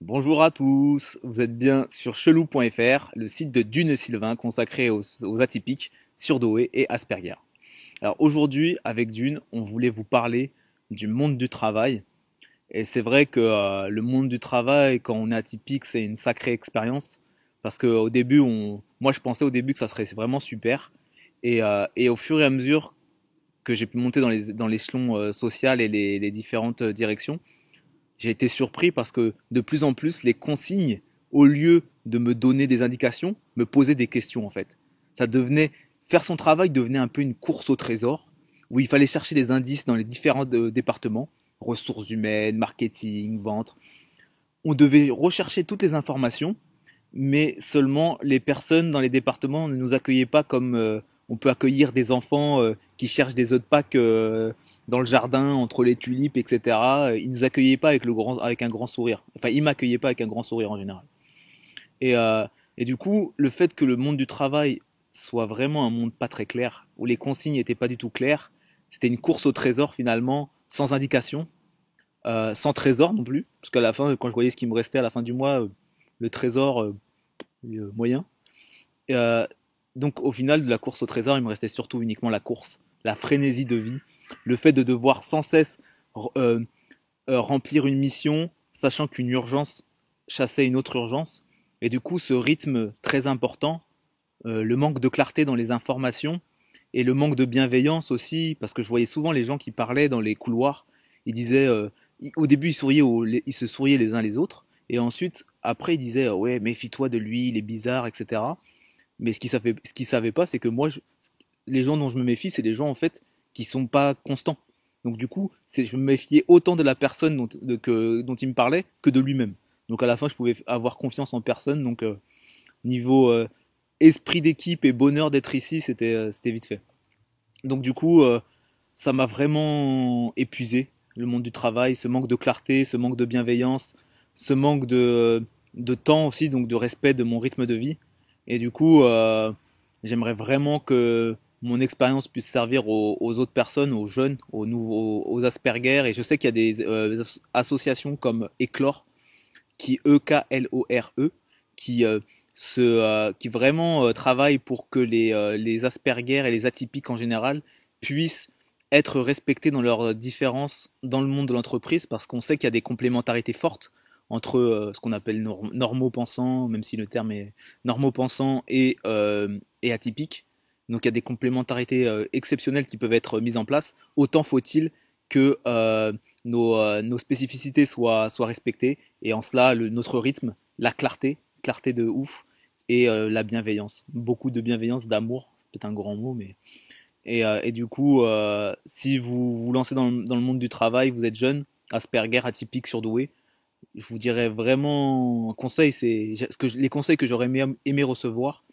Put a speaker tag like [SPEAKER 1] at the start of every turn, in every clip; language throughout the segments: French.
[SPEAKER 1] Bonjour à tous, vous êtes bien sur chelou.fr, le site de Dune et Sylvain consacré aux atypiques, surdoués et Asperger. Alors aujourd'hui, avec Dune, on voulait vous parler du monde du travail. Et c'est vrai que le monde du travail, quand on est atypique, c'est une sacrée expérience. Parce que au début, moi je pensais au début que ça serait vraiment super. Et au fur et à mesure que j'ai pu monter dans l'échelon social et les différentes directions, j'ai été surpris parce que de plus en plus, les consignes, au lieu de me donner des indications, me posaient des questions en fait. Ça devenait, faire son travail devenait un peu une course au trésor, où il fallait chercher des indices dans les différents départements, ressources humaines, marketing, vente. On devait rechercher toutes les informations, mais seulement les personnes dans les départements ne nous accueillaient pas comme on peut accueillir des enfants qui cherchent des œufs de Pâques dans le jardin entre les tulipes, etc. Ils nous accueillaient pas avec un grand sourire. Enfin, ils m'accueillaient pas avec un grand sourire en général. Et, euh, et du coup, le fait que le monde du travail soit vraiment un monde pas très clair, où les consignes n'étaient pas du tout claires, c'était une course au trésor finalement, sans indication, sans trésor non plus, parce qu'à la fin, quand je voyais ce qui me restait à la fin du mois, le trésor moyen. Euh, donc au final de la course au trésor, il me restait surtout uniquement la course, la frénésie de vie, le fait de devoir sans cesse euh, remplir une mission, sachant qu'une urgence chassait une autre urgence. Et du coup, ce rythme très important, le manque de clarté dans les informations et le manque de bienveillance aussi, parce que je voyais souvent les gens qui parlaient dans les couloirs, ils disaient, au début ils se souriaient les uns les autres, et ensuite, après ils disaient, ouais, méfie-toi de lui, il est bizarre, etc. Mais ce qu'ils savaient pas, c'est que les gens dont je me méfie, c'est des gens en fait qui sont pas constants. Donc du coup, je me méfiais autant de la personne dont il me parlait que de lui-même. Donc à la fin, je pouvais avoir confiance en personne. Donc niveau esprit d'équipe et bonheur d'être ici, c'était vite fait. Donc du coup, ça m'a vraiment épuisé, le monde du travail, ce manque de clarté, ce manque de bienveillance, ce manque de temps aussi, donc de respect de mon rythme de vie. Et du coup, j'aimerais vraiment que mon expérience puisse servir aux autres personnes, aux jeunes, aux Asperger. Et je sais qu'il y a des associations comme Éclore, qui EKLORE, qui, qui vraiment travaillent pour que les Asperger et les atypiques en général puissent être respectés dans leurs différences dans le monde de l'entreprise, parce qu'on sait qu'il y a des complémentarités fortes entre ce qu'on appelle normaux-pensants, même si le terme est normaux-pensants et atypiques. Donc il y a des complémentarités exceptionnelles qui peuvent être mises en place. Autant faut-il que nos spécificités soient respectées, et en cela notre rythme, la clarté de ouf, et la bienveillance, beaucoup de bienveillance, d'amour, c'est peut-être un grand mot, mais et du coup, si vous vous lancez dans le monde du travail, vous êtes jeune, Asperger, atypique, surdoué, je vous dirais vraiment un conseil, les conseils que j'aurais aimé recevoir,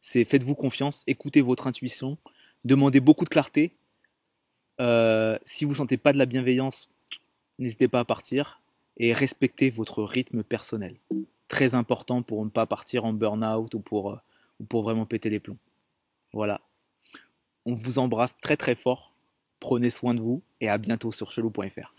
[SPEAKER 1] c'est faites-vous confiance, écoutez votre intuition, demandez beaucoup de clarté. Si vous sentez pas de la bienveillance, n'hésitez pas à partir, et respectez votre rythme personnel. Très important pour ne pas partir en burn-out ou pour vraiment péter les plombs. Voilà. On vous embrasse très très fort. Prenez soin de vous et à bientôt sur chelou.fr.